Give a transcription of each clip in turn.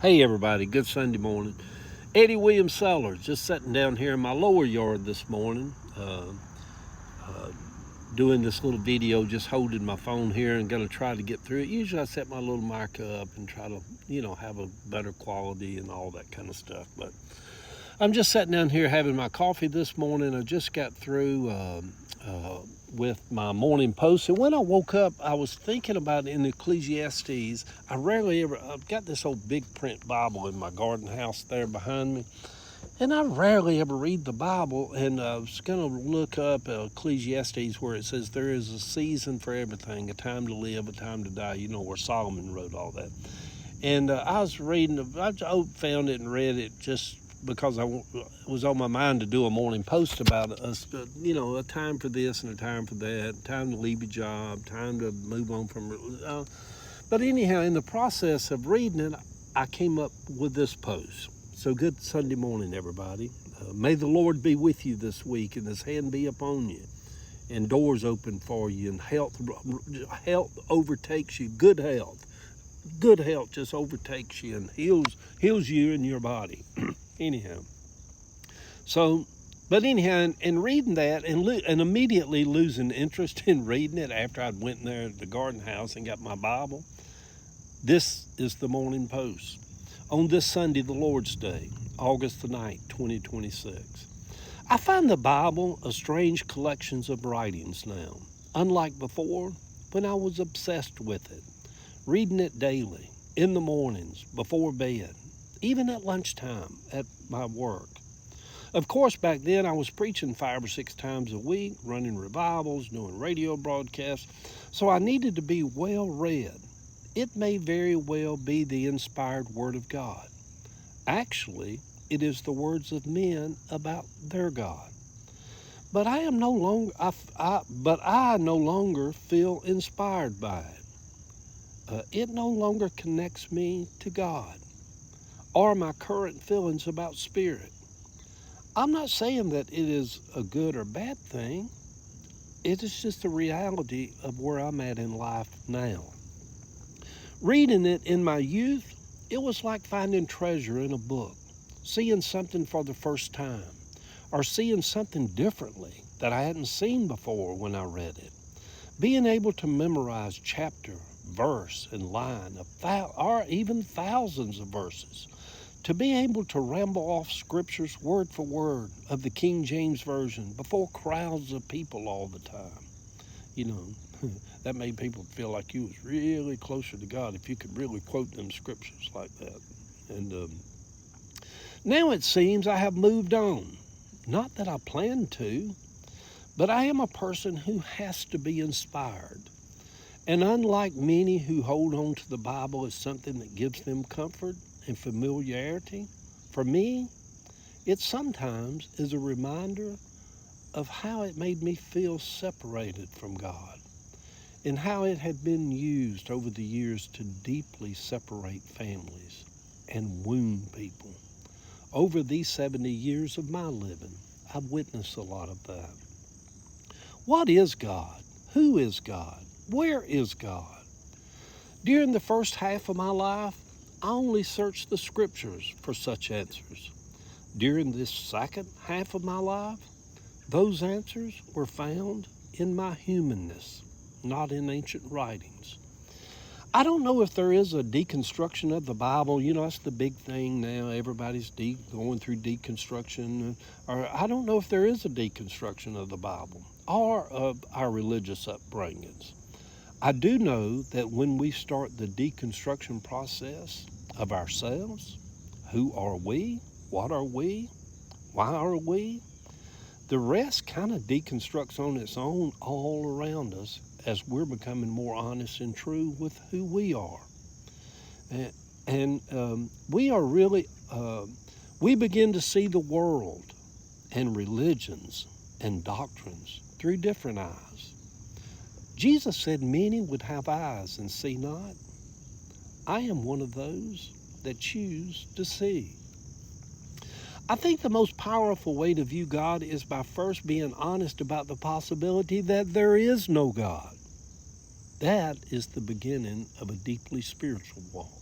Hey everybody, good Sunday morning. Eddie Williams Sellers, just sitting down here in my lower yard this morning, doing this little video, just holding my phone here and gonna try to get through it. Usually I set my little mic up and try to, have a better quality and all that kind of stuff. But I'm just sitting down here having my coffee this morning. I just got through with my morning post, and when I woke up, I was thinking about in Ecclesiastes. I've got this old big print Bible in my garden house there behind me, and I rarely ever read the Bible. And I was going to look up Ecclesiastes, where it says there is a season for everything, a time to live, a time to die. You know where Solomon wrote all that. And I was reading, I found it and read it just because it was on my mind to do a morning post about us, a time for this and a time for that, time to leave a job, time to move on from. But anyhow, in the process of reading it, I came up with this post. So good Sunday morning, everybody. May the Lord be with you this week, and His hand be upon you, and doors open for you, and health overtakes you. Good health just overtakes you and heals you in your body. And reading that and immediately losing interest in reading it after I'd went in there at the garden house and got my Bible. This is the morning post. On this Sunday, the Lord's Day, August the 9th, 2026. I find the Bible a strange collection of writings now, unlike before when I was obsessed with it, reading it daily, in the mornings, before bed, even at lunchtime at my work. Of course, back then I was preaching 5 or 6 times a week, running revivals, doing radio broadcasts, so I needed to be well read. It may very well be the inspired Word of God. Actually, it is the words of men about their God. But I no longer feel inspired by it. It no longer connects me to God or my current feelings about spirit. I'm not saying that it is a good or bad thing. It is just the reality of where I'm at in life now. Reading it in my youth, it was like finding treasure in a book, seeing something for the first time, or seeing something differently that I hadn't seen before when I read it. Being able to memorize chapter, verse, and line, or even thousands of verses. To be able to ramble off scriptures word for word of the King James Version before crowds of people all the time. That made people feel like you was really closer to God if you could really quote them scriptures like that. And now it seems I have moved on. Not that I planned to, but I am a person who has to be inspired. And unlike many who hold on to the Bible as something that gives them comfort and familiarity, for me, it sometimes is a reminder of how it made me feel separated from God and how it had been used over the years to deeply separate families and wound people. Over these 70 years of my living, I've witnessed a lot of that. What is God? Who is God? Where is God? During the first half of my life, I only searched the scriptures for such answers. During this second half of my life, those answers were found in my humanness, not in ancient writings. I don't know if there is a deconstruction of the Bible. That's the big thing now. Everybody's going through deconstruction. Or I don't know if there is a deconstruction of the Bible or of our religious upbringings. I do know that when we start the deconstruction process of ourselves, who are we? What are we? Why are we? The rest kind of deconstructs on its own all around us as we're becoming more honest and true with who we are. And we are really, we begin to see the world and religions and doctrines through different eyes. Jesus said many would have eyes and see not. I am one of those that choose to see. I think the most powerful way to view God is by first being honest about the possibility that there is no God. That is the beginning of a deeply spiritual walk.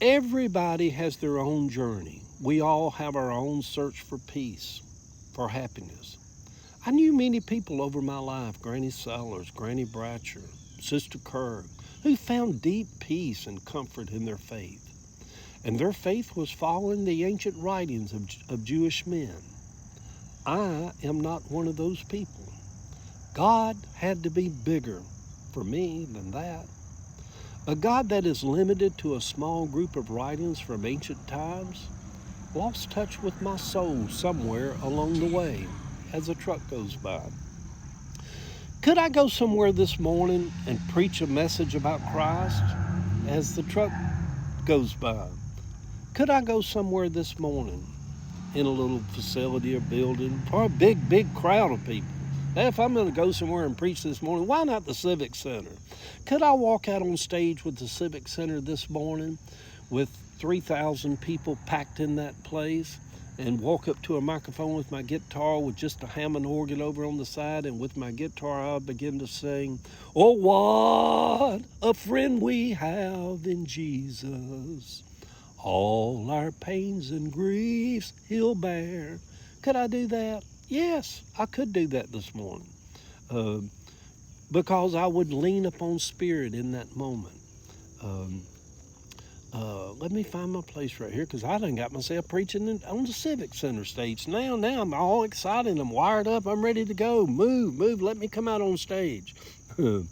Everybody has their own journey. We all have our own search for peace, for happiness. I knew many people over my life, Granny Sellers, Granny Bratcher, Sister Kerr, who found deep peace and comfort in their faith. And their faith was following the ancient writings of Jewish men. I am not one of those people. God had to be bigger for me than that. A God that is limited to a small group of writings from ancient times lost touch with my soul somewhere along the way as a truck goes by. Could I go somewhere this morning and preach a message about Christ as the truck goes by? Could I go somewhere this morning in a little facility or building or a big crowd of people? If I'm going to go somewhere and preach this morning, why not the Civic Center? Could I walk out on stage with the Civic Center this morning with 3,000 people packed in that place and walk up to a microphone with my guitar with just a Hammond organ over on the side, and with my guitar I'll begin to sing, "Oh, what a friend we have in Jesus. All our pains and griefs he'll bear." Could I do that? Yes, I could do that this morning. Because I would lean upon Spirit in that moment. Let me find my place right here, because I done got myself preaching on the Civic Center stage. Now I'm all excited. I'm wired up. I'm ready to go. Move. Let me come out on stage. But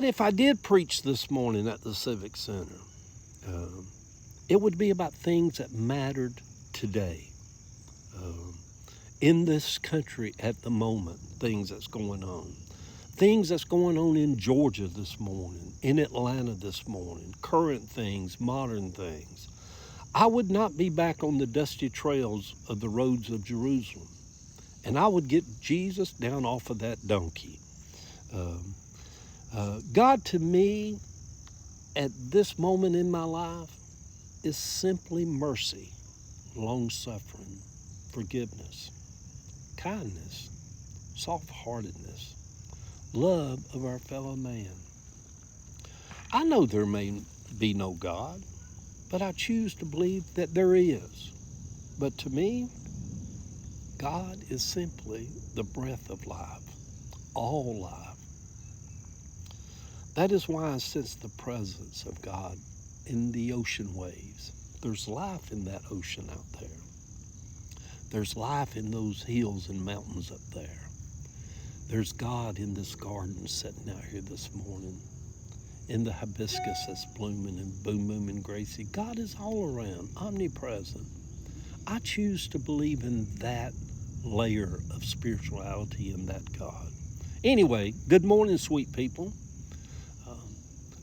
if I did preach this morning at the Civic Center, it would be about things that mattered today. In this country at the moment, things that's going on. Things that's going on in Georgia this morning, in Atlanta this morning, current things, modern things. I would not be back on the dusty trails of the roads of Jerusalem, and I would get Jesus down off of that donkey. God to me, at this moment in my life, is simply mercy, long-suffering, forgiveness, kindness, soft-heartedness, love of our fellow man. I know there may be no God, but I choose to believe that there is. But to me, God is simply the breath of life, all life. That is why I sense the presence of God in the ocean waves. There's life in that ocean out there. There's life in those hills and mountains up there. There's God in this garden sitting out here this morning, in the hibiscus that's blooming and booming Gracie. God is all around, omnipresent. I choose to believe in that layer of spirituality and that God. Anyway, good morning, sweet people.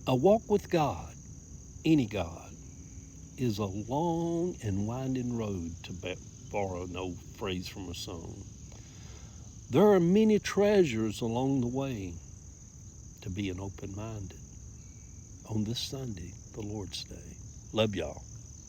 A walk with God, any God, is a long and winding road, to borrow an old phrase from a song. There are many treasures along the way to being open-minded on this Sunday, the Lord's Day. Love y'all.